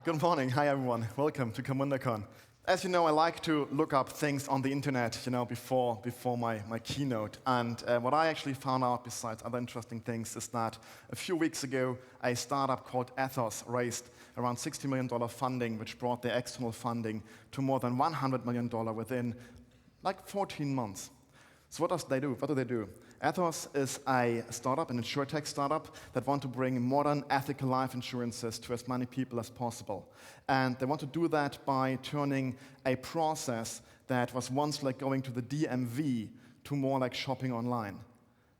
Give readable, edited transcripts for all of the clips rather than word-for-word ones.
Good morning. Hi, everyone. Welcome to CamundaCon. As you know, I like to look up things on the internet, before my keynote. And what I actually found out, besides other interesting things, is that a few weeks ago, a startup called Ethos raised around $60 million funding, which brought their external funding to more than $100 million within like 14 months. So what do they do? Ethos is a startup, an insurtech startup, that want to bring modern, ethical life insurances to as many people as possible. And they want to do that by turning a process that was once like going to the DMV to more like shopping online.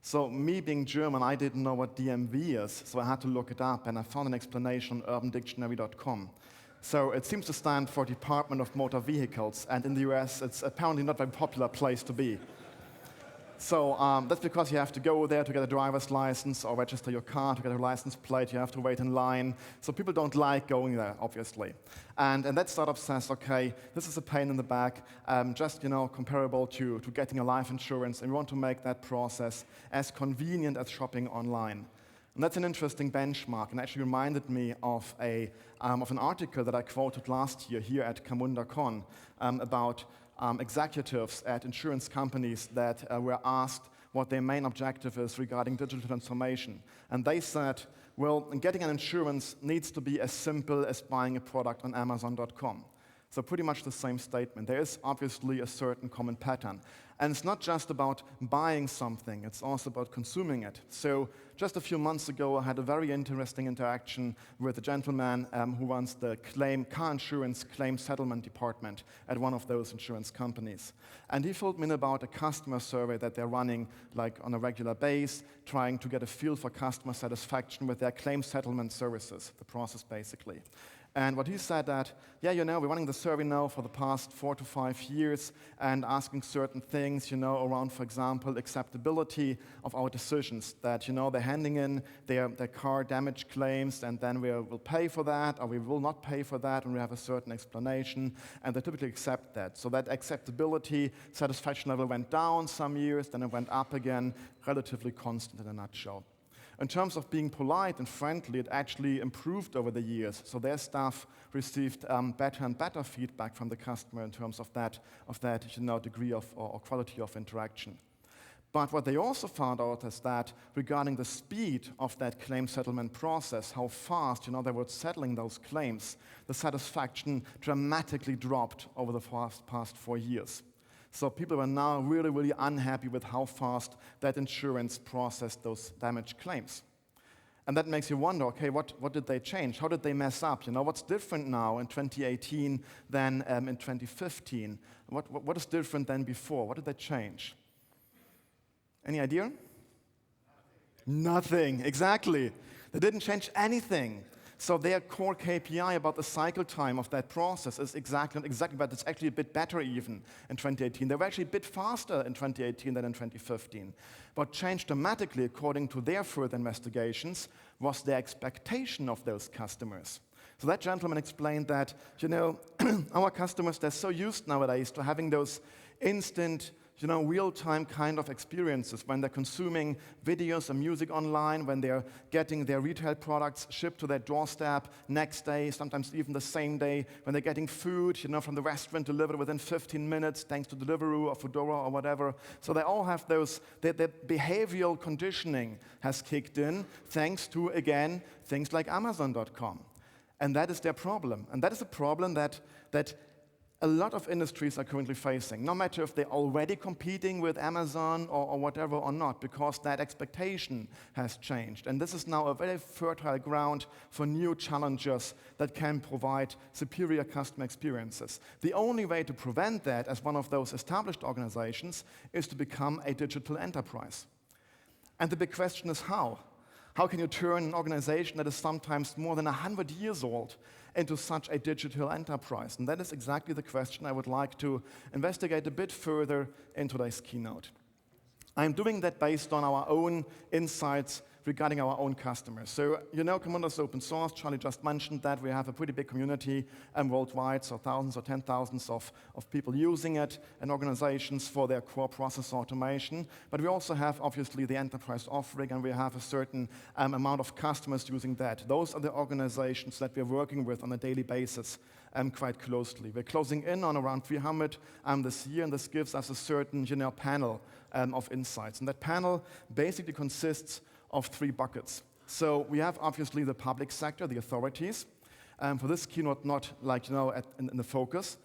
So me being German, I didn't know what DMV is, so I had to look it up, and I found an explanation on urbandictionary.com. So it seems to stand for Department of Motor Vehicles, and in the US, it's apparently not a very popular place to be. So that's because you have to go there to get a driver's license or register your car to get a license plate. You have to wait in line. So people don't like going there, obviously. And that startup says, okay, this is a pain in the back, just comparable to getting a life insurance, and we want to make that process as convenient as shopping online. And that's an interesting benchmark, and actually reminded me of an article that I quoted last year here at CamundaCon about executives at insurance companies that were asked what their main objective is regarding digital transformation. And they said, well, getting an insurance needs to be as simple as buying a product on Amazon.com. So pretty much the same statement. There is obviously a certain common pattern. And it's not just about buying something, it's also about consuming it. So just a few months ago, I had a very interesting interaction with a gentleman who runs the car insurance claim settlement department at one of those insurance companies. And he told me about a customer survey that they're running like on a regular basis, trying to get a feel for customer satisfaction with their claim settlement services, the process basically. And what he said that, we're running the survey now for the past 4 to 5 years and asking certain things, around, for example, acceptability of our decisions. That, they're handing in their car damage claims, and then we'll pay for that, or we will not pay for that, and we have a certain explanation, and they typically accept that. So that acceptability, satisfaction level went down some years, then it went up again, relatively constant in a nutshell. In terms of being polite and friendly, it actually improved over the years. So their staff received better and better feedback from the customer in terms of that degree of or quality of interaction. But what they also found out is that regarding the speed of that claim settlement process, how fast they were settling those claims, the satisfaction dramatically dropped over the past 4 years. So people were now really, really unhappy with how fast that insurance processed those damage claims. And that makes you wonder, okay, what did they change? How did they mess up? What's different now in 2018 than in 2015? What is different than before? What did they change? Any idea? Nothing, exactly. They didn't change anything. So their core KPI about the cycle time of that process is exactly, but it's actually a bit better even in 2018. They were actually a bit faster in 2018 than in 2015. What changed dramatically, according to their further investigations, was their expectation of those customers. So that gentleman explained that, our customers, they're so used nowadays to having those instant, real-time kind of experiences when they're consuming videos and music online, when they're getting their retail products shipped to their doorstep next day, sometimes even the same day, when they're getting food, from the restaurant delivered within 15 minutes, thanks to Deliveroo or Foodora or whatever. So they all have those, their behavioral conditioning has kicked in, thanks to, again, things like Amazon.com. And that is their problem. And that is a problem that a lot of industries are currently facing, no matter if they're already competing with Amazon or whatever or not, because that expectation has changed. And this is now a very fertile ground for new challengers that can provide superior customer experiences. The only way to prevent that as one of those established organizations is to become a digital enterprise. And the big question is how? How can you turn an organization that is sometimes more than 100 years old into such a digital enterprise? And that is exactly the question I would like to investigate a bit further in today's keynote. I'm doing that based on our own insights regarding our own customers. So you know Camunda is open source. Charlie just mentioned that. We have a pretty big community worldwide, so thousands or 10,000s of people using it and organizations for their core process automation. But we also have, obviously, the enterprise offering, and we have a certain amount of customers using that. Those are the organizations that we're working with on a daily basis quite closely. We're closing in on around 300 this year, and this gives us a certain panel of insights. And that panel basically consists of 3 buckets. So we have, obviously, the public sector, the authorities. For this keynote, not in the focus.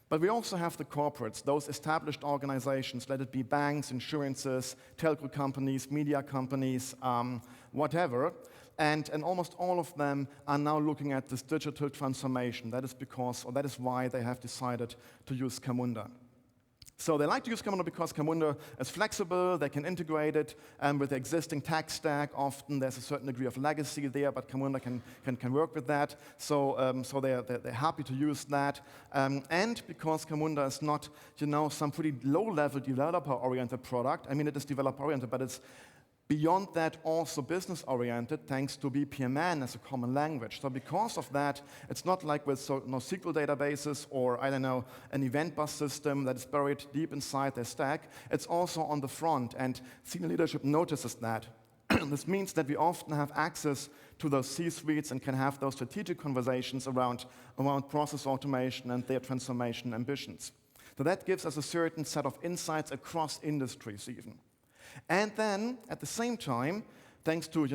But we also have the corporates, those established organizations, let it be banks, insurances, telco companies, media companies, whatever. And almost all of them are now looking at this digital transformation. That is why they have decided to use Camunda. So they like to use Camunda because Camunda is flexible. They can integrate it with the existing tech stack. Often there's a certain degree of legacy there, but Camunda can work with that. So they're happy to use that. And because Camunda is not some pretty low-level developer-oriented product. I mean, it is developer-oriented, but it's beyond that, also business-oriented, thanks to BPMN as a common language. So because of that, it's not like with NoSQL databases or, an event bus system that is buried deep inside their stack. It's also on the front, and senior leadership notices that. This means that we often have access to those C-suites and can have those strategic conversations around process automation and their transformation ambitions. So that gives us a certain set of insights across industries even. And then, at the same time, thanks to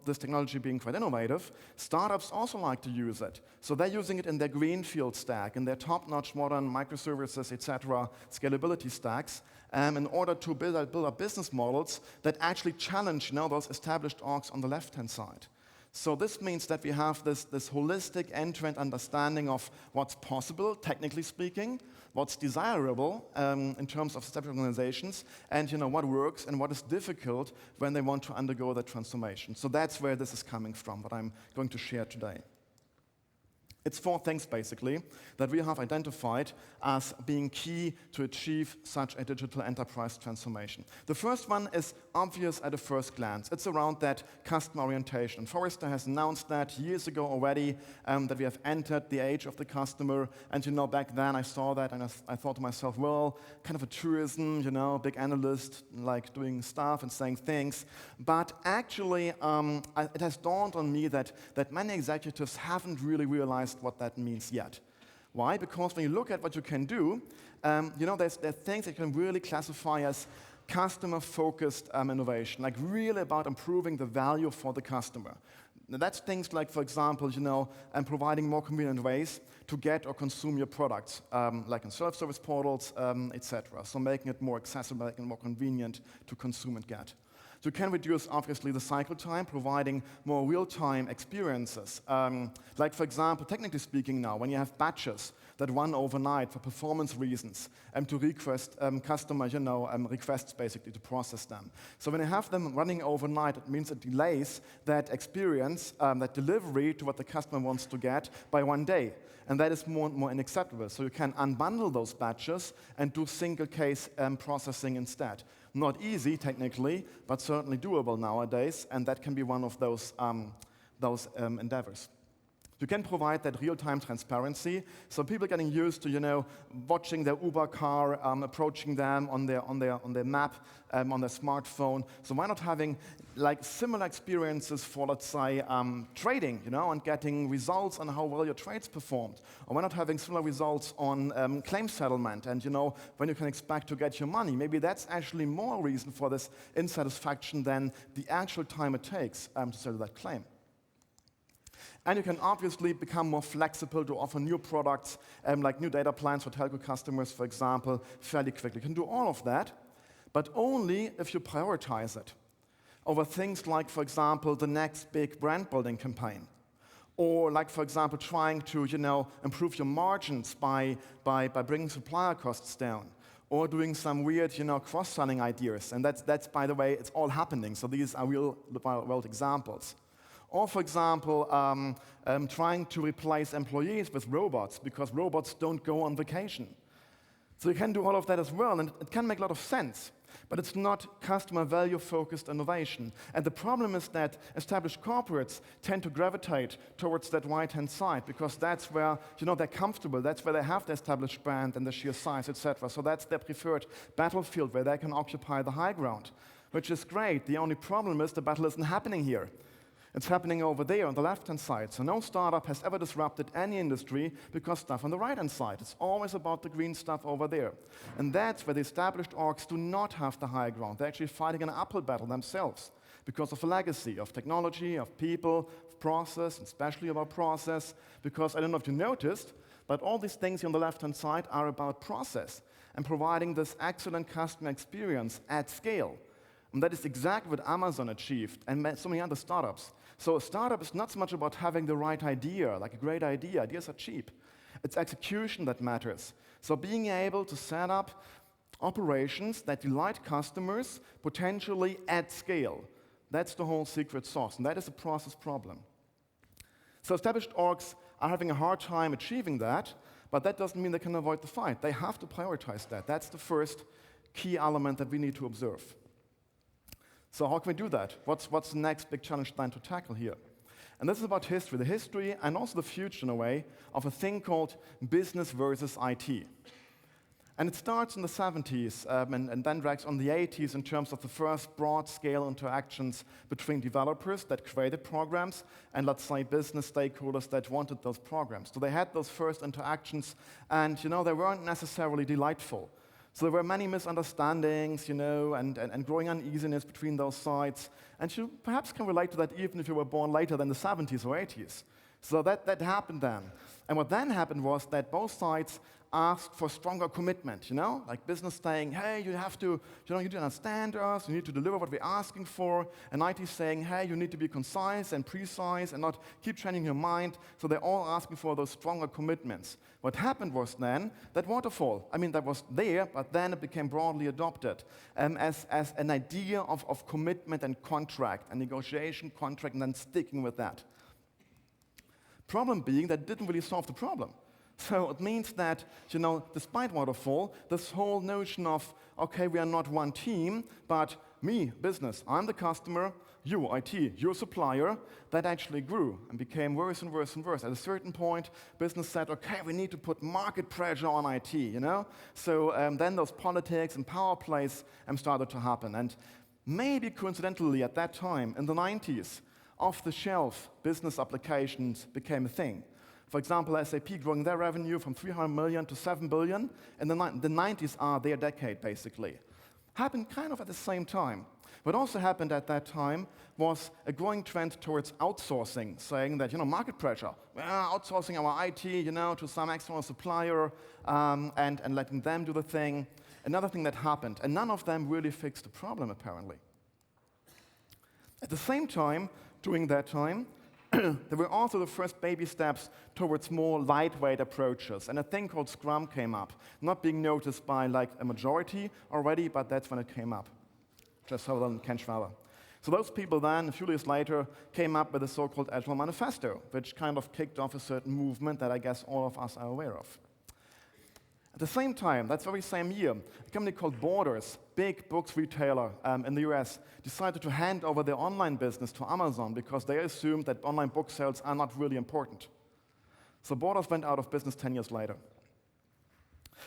this technology being quite innovative, startups also like to use it. So they're using it in their greenfield stack, in their top-notch modern microservices, etc., scalability stacks, in order to build up business models that actually challenge those established orgs on the left-hand side. So this means that we have this holistic end-to-end understanding of what's possible, technically speaking, what's desirable in terms of established organizations, and what works and what is difficult when they want to undergo the transformation. So that's where this is coming from, what I'm going to share today. It's 4 things, basically, that we have identified as being key to achieve such a digital enterprise transformation. The first one is obvious at a first glance. It's around that customer orientation. Forrester has announced that years ago already, that we have entered the age of the customer. And back then I saw that and I thought to myself, well, kind of a truism, big analyst, like doing stuff and saying things. But actually, it has dawned on me that many executives haven't really realized what that means yet. Why? Because when you look at what you can do, there's things that you can really classify as customer-focused innovation, like really about improving the value for the customer. Now, that's things like, for example, providing more convenient ways to get or consume your products, like in self-service portals, etc. So making it more accessible, making it more convenient to consume and get. So you can reduce, obviously, the cycle time, providing more real-time experiences. Like, for example, technically speaking now, when you have batches that run overnight for performance reasons and to request customer, requests basically to process them. So when you have them running overnight, it means it delays that experience, that delivery to what the customer wants to get by 1 day. And that is more and more unacceptable. So you can unbundle those batches and do single case processing instead. Not easy, technically, but certainly doable nowadays, and that can be one of those endeavors. You can provide that real-time transparency, so people getting used to, watching their Uber car, approaching them on their map, on their smartphone. So why not having like similar experiences for, let's say, trading, and getting results on how well your trades performed? Or why not having similar results on claim settlement and, when you can expect to get your money? Maybe that's actually more reason for this insatisfaction than the actual time it takes to settle that claim. And you can obviously become more flexible to offer new products, like new data plans for telco customers, for example, fairly quickly. You can do all of that, but only if you prioritize it over things like, for example, the next big brand building campaign. Or like, for example, trying to, improve your margins by bringing supplier costs down. Or doing some weird, cross-selling ideas. And that's, by the way, it's all happening. So these are real-world examples. Or, for example, trying to replace employees with robots because robots don't go on vacation. So you can do all of that as well, and it can make a lot of sense. But it's not customer value-focused innovation. And the problem is that established corporates tend to gravitate towards that right-hand side because that's where they're comfortable, that's where they have the established brand and the sheer size, etc. So that's their preferred battlefield where they can occupy the high ground, which is great. The only problem is the battle isn't happening here. It's happening over there on the left-hand side. So no startup has ever disrupted any industry because stuff on the right-hand side. It's always about the green stuff over there. And that's where the established orgs do not have the high ground. They're actually fighting an uphill battle themselves because of a legacy of technology, of people, of process, and especially about process. Because I don't know if you noticed, but all these things here on the left-hand side are about process and providing this excellent customer experience at scale. And that is exactly what Amazon achieved and so many other startups. So a startup is not so much about having the right idea, like a great idea. Ideas are cheap. It's execution that matters. So being able to set up operations that delight customers potentially at scale. That's the whole secret sauce, and that is a process problem. So established orgs are having a hard time achieving that, but that doesn't mean they can avoid the fight. They have to prioritize that. That's the first key element that we need to observe. So how can we do that? What's the next big challenge then to tackle here? And this is about history, the history and also the future in a way of a thing called business versus IT. And it starts in the 70s and then drags on the 80s in terms of the first broad-scale interactions between developers that created programs and, let's say, business stakeholders that wanted those programs. So they had those first interactions, and they weren't necessarily delightful. So there were many misunderstandings, and growing uneasiness between those sides. And you perhaps can relate to that even if you were born later than the 70s or 80s. So that happened then. And what then happened was that both sides asked for stronger commitment, like business saying, hey, you have to, you need to understand us, you need to deliver what we're asking for, and IT saying, hey, you need to be concise and precise and not keep changing your mind. So they're all asking for those stronger commitments. What happened was then that waterfall, that was there, but then it became broadly adopted as an idea of commitment and contract, and negotiation, contract, and then sticking with that. Problem being that it didn't really solve the problem. So it means that, despite waterfall, this whole notion of, okay, we are not one team, but me, business, I'm the customer, you, IT, your supplier, that actually grew and became worse and worse and worse. At a certain point, business said, okay, we need to put market pressure on IT, So then those politics and power plays started to happen. And maybe coincidentally at that time, in the 90s, off-the-shelf business applications became a thing. For example, SAP growing their revenue from 300 million to 7 billion, and the 90s are their decade, basically. Happened kind of at the same time. What also happened at that time was a growing trend towards outsourcing, saying that, market pressure, outsourcing our IT, to some external supplier, and letting them do the thing. Another thing that happened, and none of them really fixed the problem, apparently. At the same time, during that time, there were also the first baby steps towards more lightweight approaches, and a thing called Scrum came up, not being noticed by a majority already, but that's when it came up, just so than Ken Schwaber. So those people then, a few years later, came up with the so-called Agile Manifesto, which kind of kicked off a certain movement that I guess all of us are aware of. At the same time, that very same year, a company called Borders, big books retailer in the US, decided to hand over their online business to Amazon because they assumed that online book sales are not really important. So Borders went out of business 10 years later.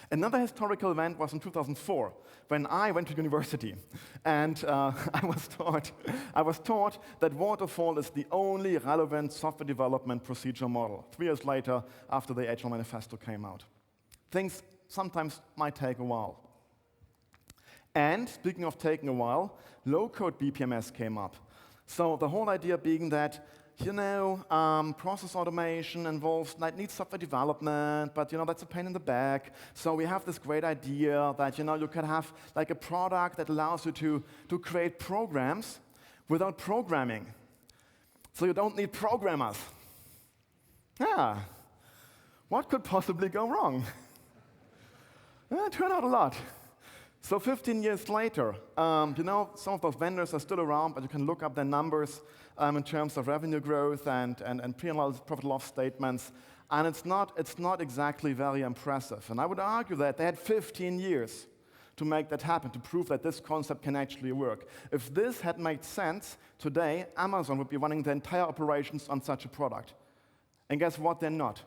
Another historical event was in 2004, when I went to university, and I was taught that waterfall is the only relevant software development procedure model. 3 years later, after the Agile Manifesto came out. Things sometimes might take a while. And speaking of taking a while, low-code BPMS came up. So the whole idea being that, process automation needs software development, but that's a pain in the back. So we have this great idea that you can have a product that allows you to create programs without programming. So you don't need programmers. Yeah. What could possibly go wrong? It turned out a lot. So 15 years later, some of those vendors are still around, but you can look up their numbers in terms of revenue growth and P&L profit loss statements, and it's not exactly very impressive. And I would argue that they had 15 years to make that happen, to prove that this concept can actually work. If this had made sense today, Amazon would be running their entire operations on such a product. And guess what? They're not.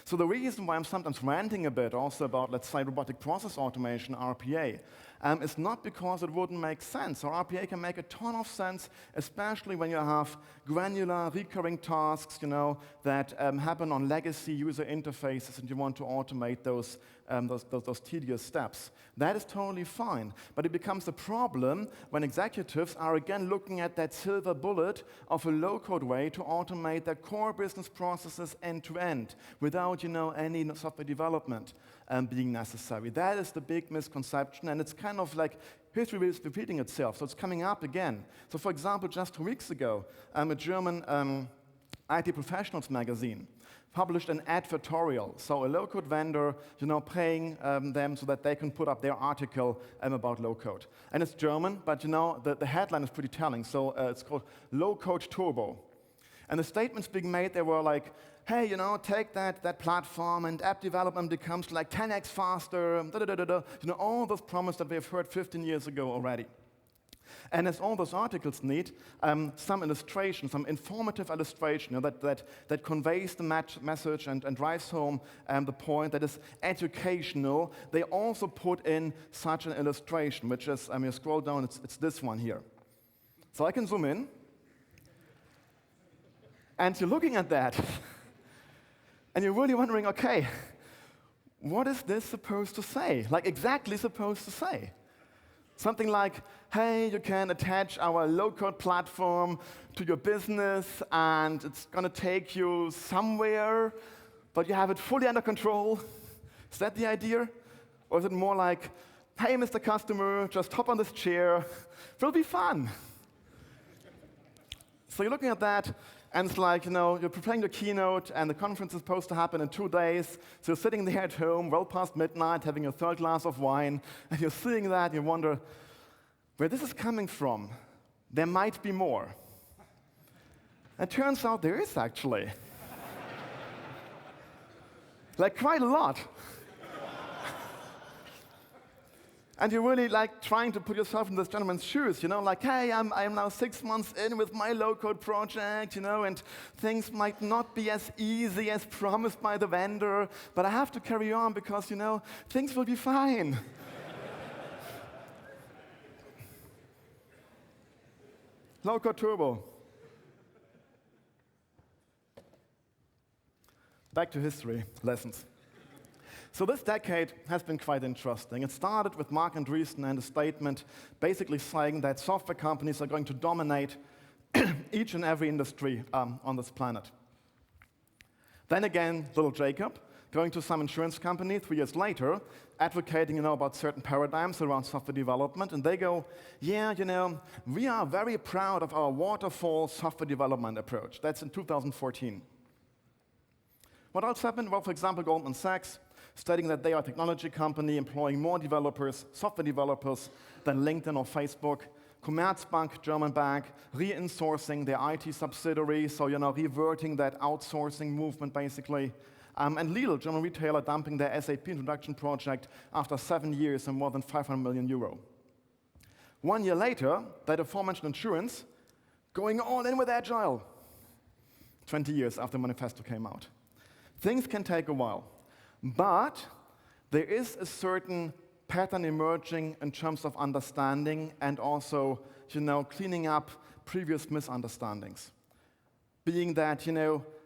So the reason why I'm sometimes ranting a bit also about, let's say, robotic process automation, RPA, is not because it wouldn't make sense. Or RPA can make a ton of sense, especially when you have granular, recurring tasks, that happen on legacy user interfaces, and you want to automate those tedious steps. That is totally fine. But it becomes a problem when executives are again looking at that silver bullet of a low-code way to automate their core business processes end-to-end without, any software development being necessary. That is the big misconception, and it's kind of like history is repeating itself, so it's coming up again. So for example, just 2 weeks ago, a German IT professionals magazine published an advertorial, so a low-code vendor, paying them so that they can put up their article about low-code. And it's German, but the headline is pretty telling, so it's called Low-Code Turbo. And the statements being made, they were like, hey, take that platform and app development becomes like 10x faster, all those promises that we have heard 15 years ago already. And as all those articles need, some illustration, some informative illustration that conveys the message and drives home the point that is educational, they also put in such an illustration, which is, you scroll down, it's this one here. So I can zoom in. And you're looking at that, and you're really wondering, okay, what is this supposed to say? Like exactly supposed to say? Something like, hey, you can attach our low-code platform to your business, and it's going to take you somewhere, but you have it fully under control. Is that the idea? Or is it more like, hey, Mr. Customer, just hop on this chair. It'll be fun. So you're looking at that, and it's like, you're preparing your keynote, and the conference is supposed to happen in 2 days. So you're sitting there at home, well past midnight, having your 3rd glass of wine, and you're seeing that, and you wonder, where this is coming from, there might be more. It turns out there is actually. Like quite a lot. And you're really like trying to put yourself in this gentleman's shoes, like, hey, I'm now 6 months in with my low-code project, and things might not be as easy as promised by the vendor, but I have to carry on because, things will be fine. Low-code turbo. Back to history lessons. So this decade has been quite interesting. It started with Mark Andreessen and a statement basically saying that software companies are going to dominate each and every industry on this planet. Then again, little Jakob, going to some insurance company 3 years later, advocating about certain paradigms around software development, and they go, yeah, we are very proud of our waterfall software development approach. That's in 2014. What else happened? Well, for example, Goldman Sachs, stating that they are a technology company employing more developers, software developers, than LinkedIn or Facebook. Commerzbank, German bank, re-insourcing their IT subsidiary, so reverting that outsourcing movement basically. And Lidl, German retailer, dumping their SAP introduction project after 7 years and more than 500 million euro. 1 year later, that aforementioned insurance going all in with Agile. 20 years after Manifesto came out. Things can take a while. But there is a certain pattern emerging in terms of understanding and also, cleaning up previous misunderstandings. Being that,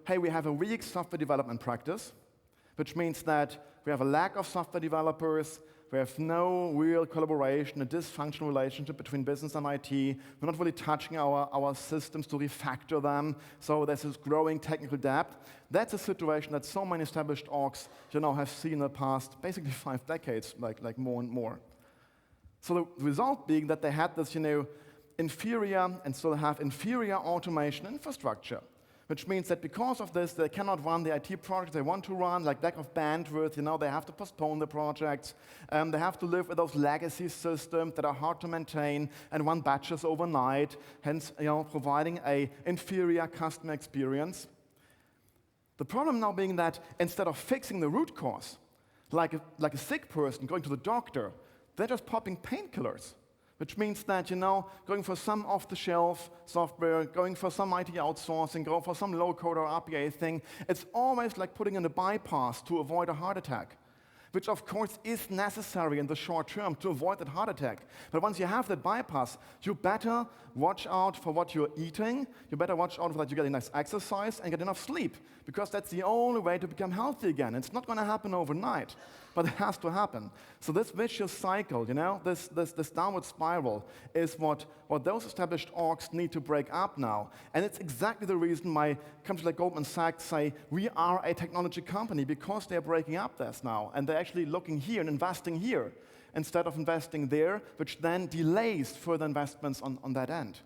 hey, we have a weak software development practice, which means that we have a lack of software developers, we have no real collaboration, a dysfunctional relationship between business and IT. We're not really touching our systems to refactor them, so there's this growing technical debt. That's a situation that so many established orgs, have seen in the past, basically 5 decades, like more and more. So the result being that they had this, inferior and still have inferior automation infrastructure. Which means that because of this, they cannot run the IT projects they want to run, like lack of bandwidth, they have to postpone the projects. They have to live with those legacy systems that are hard to maintain and run batches overnight, hence, providing an inferior customer experience. The problem now being that instead of fixing the root cause, like a sick person going to the doctor, they're just popping painkillers, which means that, going for some off-the-shelf software, going for some IT outsourcing, going for some low-code or RPA thing, it's always like putting in a bypass to avoid a heart attack, which of course is necessary in the short term to avoid that heart attack. But once you have that bypass, you better watch out for what you're eating, you better watch out for that you get enough exercise and get enough sleep, because that's the only way to become healthy again. It's not going to happen overnight, but it has to happen. So this vicious cycle, this downward spiral is what those established orgs need to break up now. And it's exactly the reason why companies like Goldman Sachs say, we are a technology company, because they're breaking up this now. And they're actually looking here and investing here instead of investing there, which then delays further investments on that end.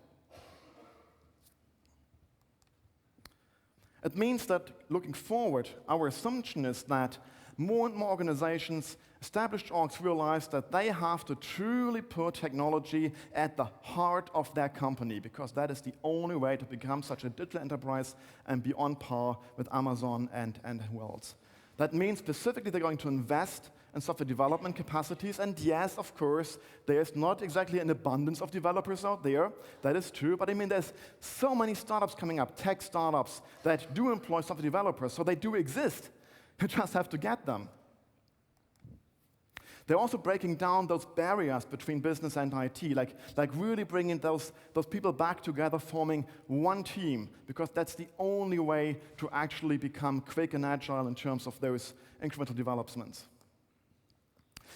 It means that looking forward, our assumption is that more and more organizations, established orgs, realize that they have to truly put technology at the heart of their company, because that is the only way to become such a digital enterprise and be on par with Amazon and who else. That means specifically they're going to invest in software development capacities, and yes, of course, there's not exactly an abundance of developers out there. That is true, but I mean, there's so many startups coming up, tech startups, that do employ software developers, so they do exist. You just have to get them. They're also breaking down those barriers between business and IT, like really bringing those people back together, forming one team, because that's the only way to actually become quick and agile in terms of those incremental developments.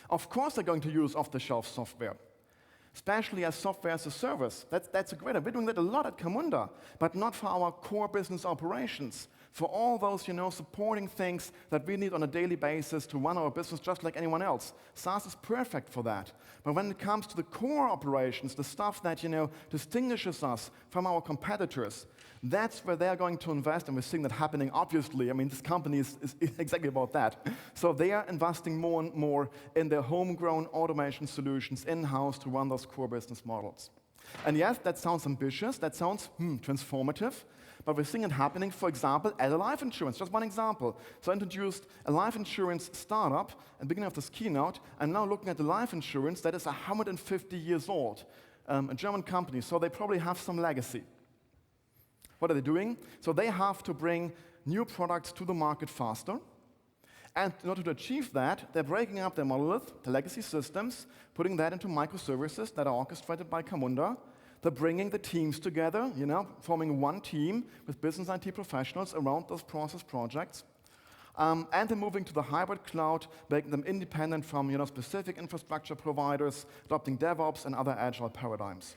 Of course, they're going to use off-the-shelf software, especially as software as a service. That's a great idea. We're doing that a lot at Camunda, but not for our core business operations. For all those, supporting things that we need on a daily basis to run our business just like anyone else. SaaS is perfect for that. But when it comes to the core operations, the stuff that, distinguishes us from our competitors, that's where they're going to invest, and we're seeing that happening, obviously. I mean, this company is exactly about that. So they are investing more and more in their homegrown automation solutions in-house to run those core business models. And yes, that sounds ambitious, that sounds transformative, but we're seeing it happening, for example, at a life insurance. Just one example. So I introduced a life insurance startup at the beginning of this keynote. I'm now looking at the life insurance that is 150 years old, a German company, so they probably have some legacy. What are they doing? So they have to bring new products to the market faster. And in order to achieve that, they're breaking up their monolith, the legacy systems, putting that into microservices that are orchestrated by Camunda. They're bringing the teams together, forming one team with business IT professionals around those process projects. And they're moving to the hybrid cloud, making them independent from specific infrastructure providers, adopting DevOps and other agile paradigms.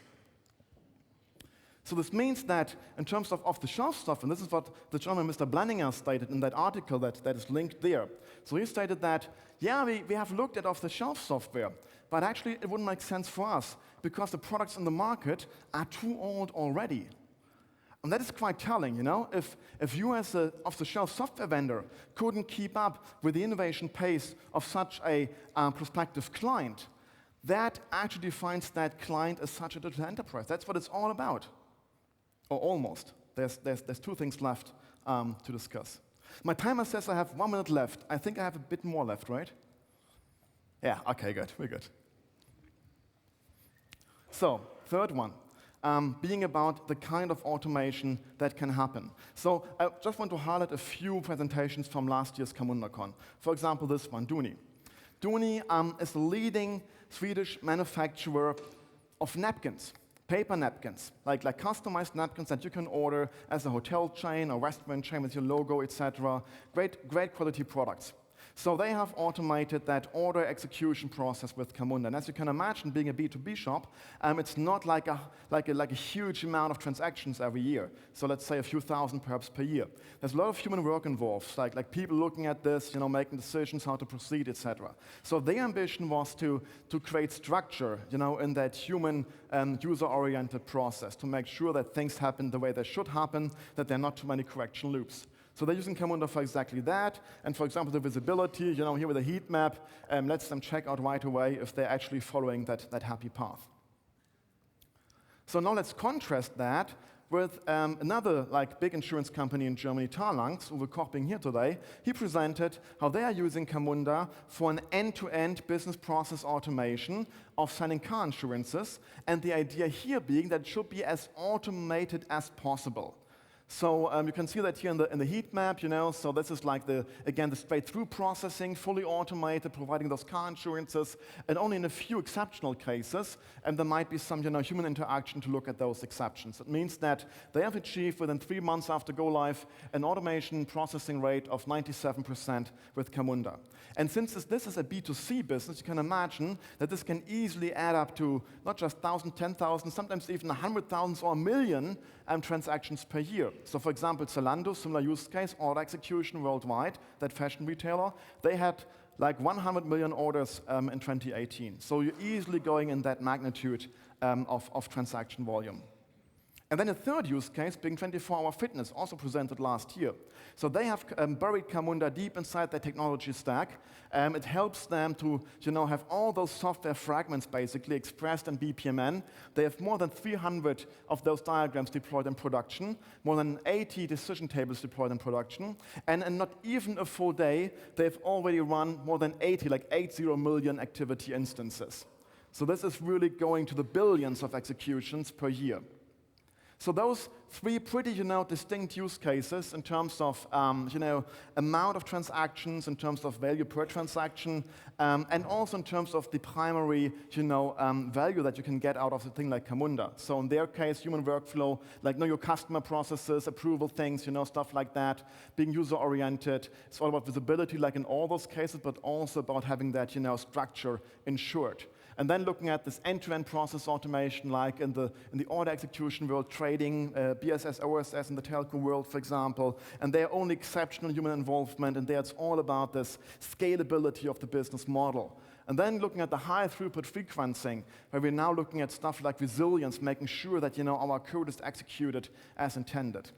So this means that in terms of off-the-shelf stuff, and this is what the gentleman, Mr. Blenninger, stated in that article that is linked there. So he stated that, yeah, we have looked at off-the-shelf software, but actually it wouldn't make sense for us because the products in the market are too old already. And that is quite telling, If you as an off-the-shelf software vendor couldn't keep up with the innovation pace of such a prospective client, that actually defines that client as such a digital enterprise. That's what it's all about. Or almost. There's two things left to discuss. My timer says I have 1 minute left. I think I have a bit more left, right? Yeah, okay, good. We're good. So, third one, being about the kind of automation that can happen. So, I just want to highlight a few presentations from last year's CamundaCon. For example, this one, Duni. Duni is the leading Swedish manufacturer of napkins. Paper napkins, like customized napkins that you can order as a hotel chain or restaurant chain with your logo, etc. Great quality products. So they have automated that order execution process with Camunda. And as you can imagine, being a B2B shop, it's not like a huge amount of transactions every year. So let's say a few thousand perhaps per year. There's a lot of human work involved, like people looking at this, making decisions how to proceed, etc. So their ambition was to create structure, in that human user-oriented process to make sure that things happen the way they should happen, that there are not too many correction loops. So they're using Camunda for exactly that. And for example, the visibility, here with a heat map, lets them check out right away if they're actually following that happy path. So now let's contrast that with another big insurance company in Germany, Talanx, who we're copying here today. He presented how they are using Camunda for an end-to-end business process automation of selling car insurances, and the idea here being that it should be as automated as possible. So you can see that here in the heat map, so this is the straight-through processing, fully automated, providing those car insurances, and only in a few exceptional cases, and there might be some human interaction to look at those exceptions. It means that they have achieved within 3 months after go live an automation processing rate of 97% with Camunda. And since this is a B2C business, you can imagine that this can easily add up to not just 1,000, 10,000, sometimes even 100,000 or 1 million transactions per year. So for example, Zalando, similar use case, order execution worldwide, that fashion retailer, they had 100 million orders in 2018. So you're easily going in that magnitude of transaction volume. And then a third use case being 24-hour fitness, also presented last year. So they have buried Camunda deep inside their technology stack. It helps them to have all those software fragments basically expressed in BPMN. They have more than 300 of those diagrams deployed in production, more than 80 decision tables deployed in production, and in not even a full day, they've already run more than 80 million activity instances. So this is really going to the billions of executions per year. So those three pretty, distinct use cases in terms of, amount of transactions, in terms of value per transaction, and also in terms of the primary, value that you can get out of a thing like Camunda. So in their case, human workflow, know your customer processes, approval things, stuff like that, being user-oriented. It's all about visibility, like in all those cases, but also about having that, structure ensured. And then looking at this end-to-end process automation, like in the order execution world, trading, BSS, OSS in the telco world, for example, and they're only exceptional human involvement, and there it's all about this scalability of the business model. And then looking at the high throughput frequencing, where we're now looking at stuff like resilience, making sure that our code is executed as intended.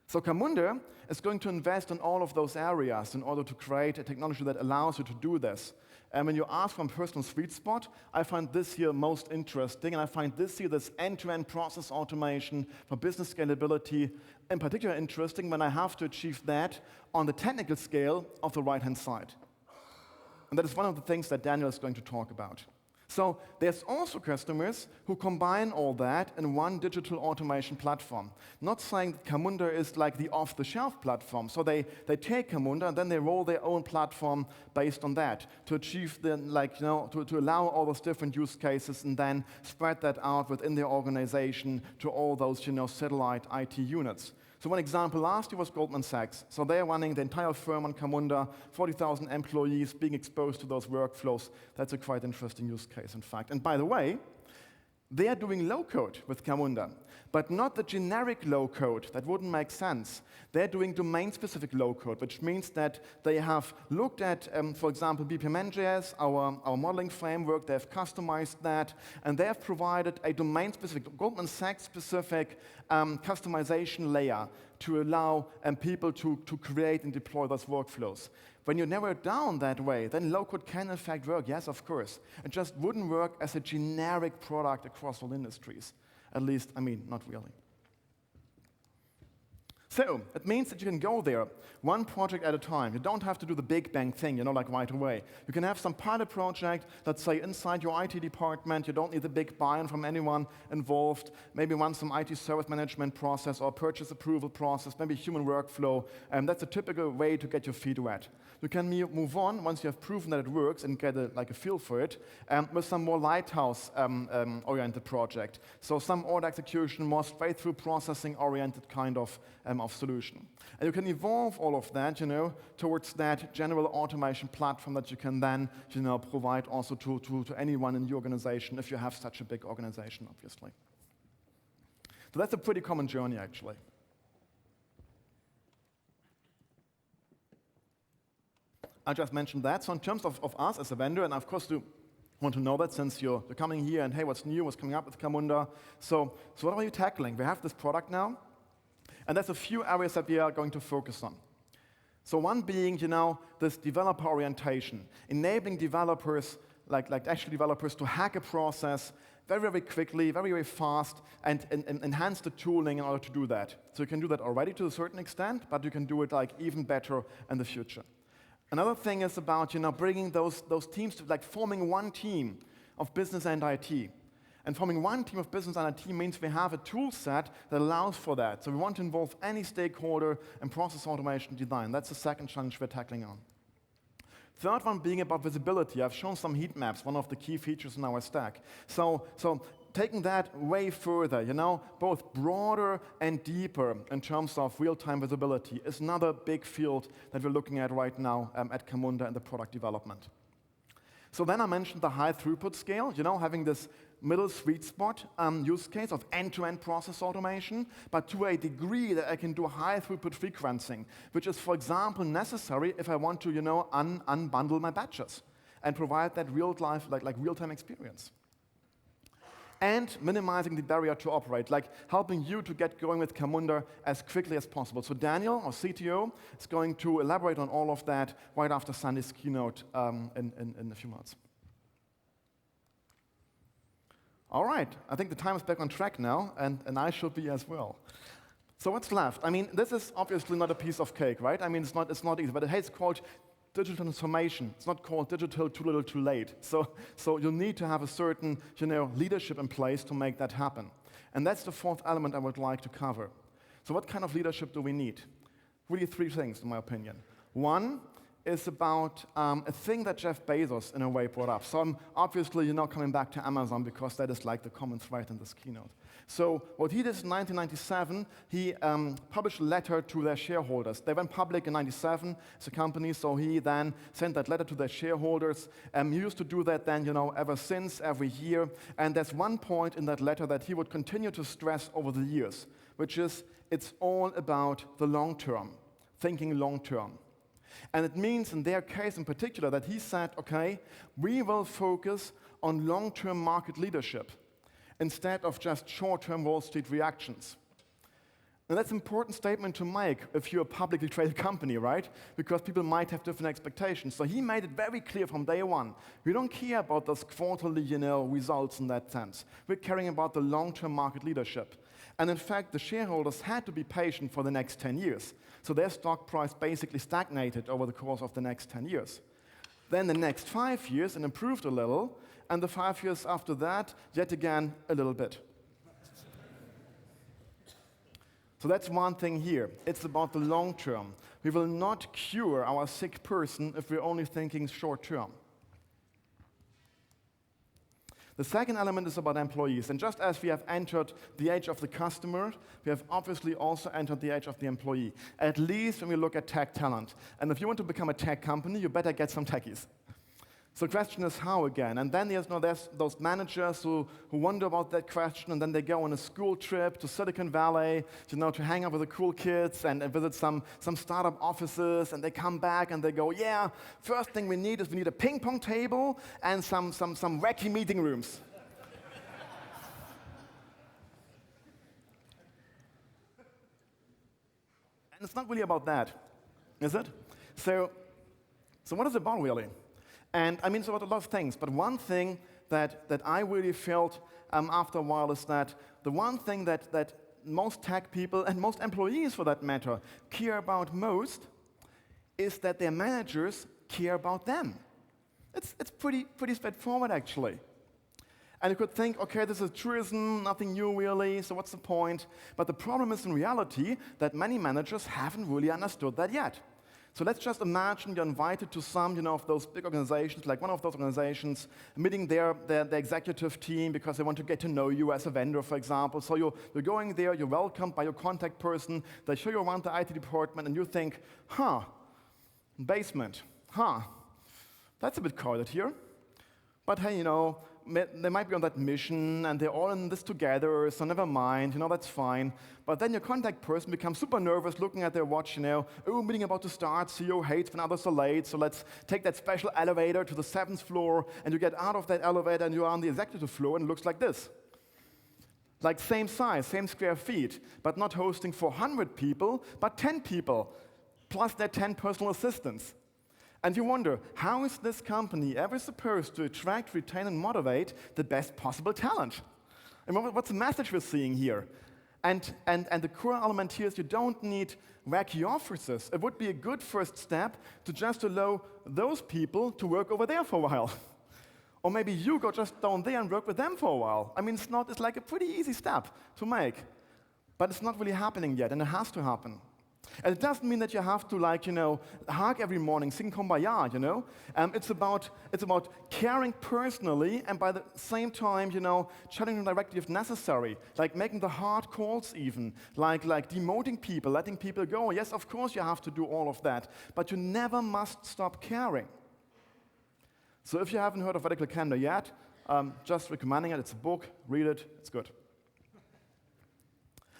So Camunda is going to invest in all of those areas in order to create a technology that allows you to do this. And when you ask from personal sweet spot, I find this here most interesting, and I find this end-to-end process automation for business scalability in particular interesting when I have to achieve that on the technical scale of the right-hand side. And that is one of the things that Daniel is going to talk about. So there's also customers who combine all that in one digital automation platform. Not saying that Camunda is like the off-the-shelf platform. So they take Camunda and then they roll their own platform based on that to achieve the to allow all those different use cases and then spread that out within their organization to all those satellite IT units. So one example last year was Goldman Sachs. So they're running the entire firm on Camunda, 40,000 employees being exposed to those workflows. That's a quite interesting use case, in fact. And by the way, they are doing low-code with Camunda, but not the generic low-code. That wouldn't make sense. They're doing domain-specific low-code, which means that they have looked at, for example, BPMN.js, our modeling framework. They have customized that, and they have provided a domain-specific, Goldman Sachs-specific customization layer to allow people to create and deploy those workflows. When you narrow it down that way, then low-code can in fact work, yes, of course. It just wouldn't work as a generic product across all industries. At least, not really. So it means that you can go there one project at a time. You don't have to do the big bang thing, like right away. You can have some pilot project, let's say inside your IT department. You don't need the big buy-in from anyone involved. Maybe run some IT service management process or purchase approval process, maybe human workflow. That's a typical way to get your feet wet. You can move on once you have proven that it works and get a feel for it with some more lighthouse-oriented project. So some order execution, more straight-through processing-oriented kind of solution. And you can evolve all of that, towards that general automation platform that you can then, provide also to anyone in your organization if you have such a big organization, obviously. So that's a pretty common journey, actually. I just mentioned that. So in terms of us as a vendor, and of course you want to know that since you're coming here and hey, what's new, what's coming up with Camunda. So what are you tackling? We have this product now, and there's a few areas that we are going to focus on. So one being, this developer orientation, enabling developers, like actual developers, to hack a process, very, very quickly, very, very fast, and enhance the tooling in order to do that. So you can do that already to a certain extent, but you can do it like even better in the future. Another thing is about bringing those teams to like forming one team of business and IT. And forming one team of business and IT means we have a tool set that allows for that. So we want to involve any stakeholder in process automation design. That's the second challenge we're tackling on. Third one being about visibility. I've shown some heat maps, one of the key features in our stack. So taking that way further, both broader and deeper in terms of real-time visibility is another big field that we're looking at right now at Camunda in the product development. So then I mentioned the high throughput scale, having this middle sweet spot use case of end-to-end process automation, but to a degree that I can do high throughput frequencing, which is, for example, necessary if I want to, unbundle my batches and provide that real-life, like real-time experience. And minimizing the barrier to operate, like helping you to get going with Camunda as quickly as possible. So Daniel, our CTO, is going to elaborate on all of that right after Sandy's keynote in a few months. All right, I think the time is back on track now, and I should be as well. So what's left? I mean, this is obviously not a piece of cake, right? I mean, it's not easy, but it's called digital transformation. It's not called digital too little too late. So you need to have a certain leadership in place to make that happen. And that's the fourth element I would like to cover. So what kind of leadership do we need? Really three things, in my opinion. One is about a thing that Jeff Bezos, in a way, brought up. So I'm obviously coming back to Amazon because that is like the common thread in this keynote. So what he did in 1997, he published a letter to their shareholders. They went public in 97 as a company, so he then sent that letter to their shareholders. He used to do that then, ever since, every year. And there's one point in that letter that he would continue to stress over the years, which is it's all about the long term, thinking long term. And it means, in their case in particular, that he said, okay, we will focus on long-term market leadership instead of just short-term Wall Street reactions. And that's an important statement to make if you're a publicly traded company, right? Because people might have different expectations. So he made it very clear from day one. We don't care about those quarterly, results in that sense. We're caring about the long-term market leadership. And in fact, the shareholders had to be patient for the next 10 years. So their stock price basically stagnated over the course of the next 10 years. Then the next 5 years, it improved a little, and the 5 years after that, yet again, a little bit. So that's one thing here. It's about the long term. We will not cure our sick person if we're only thinking short term. The second element is about employees. And just as we have entered the age of the customer, we have obviously also entered the age of the employee, at least when we look at tech talent. And if you want to become a tech company, you better get some techies. So the question is how again? And then there's those managers who wonder about that question, and then they go on a school trip to Silicon Valley, to hang out with the cool kids and visit some startup offices, and they come back and they go, yeah, first thing we need a ping pong table and some wacky meeting rooms. And it's not really about that, is it? So what is it about really? And I mean, it's about a lot of things, but one thing that I really felt after a while is that the one thing that most tech people, and most employees for that matter, care about most is that their managers care about them. It's pretty straightforward, actually. And you could think, okay, this is truism, nothing new really, so what's the point? But the problem is in reality that many managers haven't really understood that yet. So let's just imagine you're invited to some, of those big organizations, like one of those organizations, meeting their executive team because they want to get to know you as a vendor, for example. So you're going there, you're welcomed by your contact person, they show you around the IT department, and you think, basement, that's a bit crowded here. But hey, they might be on that mission, and they're all in this together, so never mind, that's fine. But then your contact person becomes super nervous, looking at their watch, meeting about to start, CEO hates when others are late, so let's take that special elevator to the 7th floor, and you get out of that elevator, and you're on the executive floor, and it looks like this. Like same size, same square feet, but not hosting 400 people, but 10 people, plus their 10 personal assistants. And you wonder, how is this company ever supposed to attract, retain, and motivate the best possible talent? And what's the message we're seeing here? And the core element here is you don't need wacky offices. It would be a good first step to just allow those people to work over there for a while. Or maybe you go just down there and work with them for a while. I mean, it's like a pretty easy step to make. But it's not really happening yet, and it has to happen. And it doesn't mean that you have to, like, hug every morning, sing Kumbaya, It's about caring personally, and by the same time, challenging directly if necessary, like making the hard calls even, like demoting people, letting people go. Yes, of course you have to do all of that, but you never must stop caring. So if you haven't heard of Radical Candor yet, just recommending it. It's a book, read it, it's good.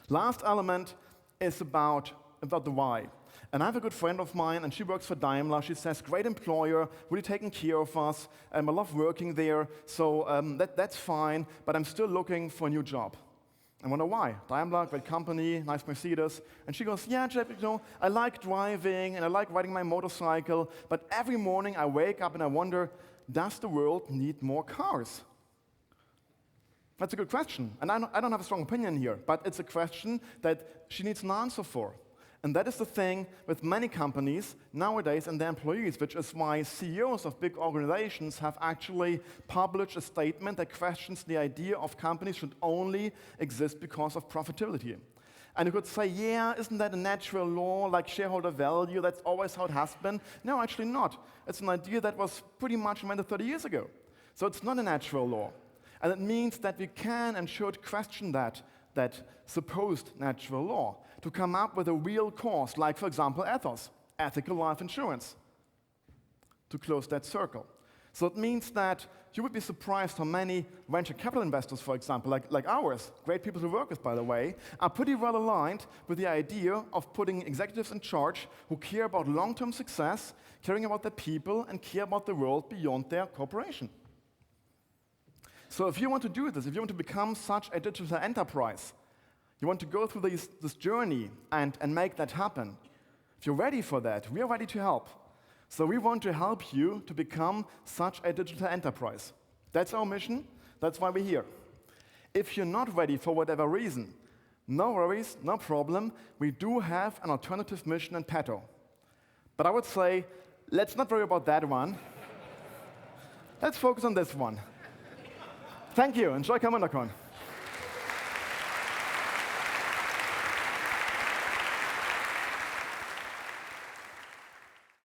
Last element is about the why. And I have a good friend of mine, and she works for Daimler. She says, great employer, really taking care of us. I love working there, so that's fine, but I'm still looking for a new job. I wonder why. Daimler, great company, nice Mercedes. And she goes, yeah, Jeb, I like driving, and I like riding my motorcycle, but every morning I wake up and I wonder, does the world need more cars? That's a good question. And I don't have a strong opinion here, but it's a question that she needs an answer for. And that is the thing with many companies nowadays and their employees, which is why CEOs of big organizations have actually published a statement that questions the idea of companies should only exist because of profitability. And you could say, yeah, isn't that a natural law, like shareholder value? That's always how it has been. No, actually not. It's an idea that was pretty much invented 30 years ago. So it's not a natural law. And it means that we can and should question that supposed natural law to come up with a real cause, like, for example, ethos, ethical life insurance, to close that circle. So it means that you would be surprised how many venture capital investors, for example, like ours, great people to work with, by the way, are pretty well aligned with the idea of putting executives in charge who care about long-term success, caring about their people, and care about the world beyond their corporation. So if you want to do this, if you want to become such a digital enterprise, you want to go through this journey and make that happen. If you're ready for that, we are ready to help. So we want to help you to become such a digital enterprise. That's our mission. That's why we're here. If you're not ready for whatever reason, no worries, no problem. We do have an alternative mission in petto. But I would say, let's not worry about that one. Let's focus on this one. Thank you. Enjoy CamundaCon.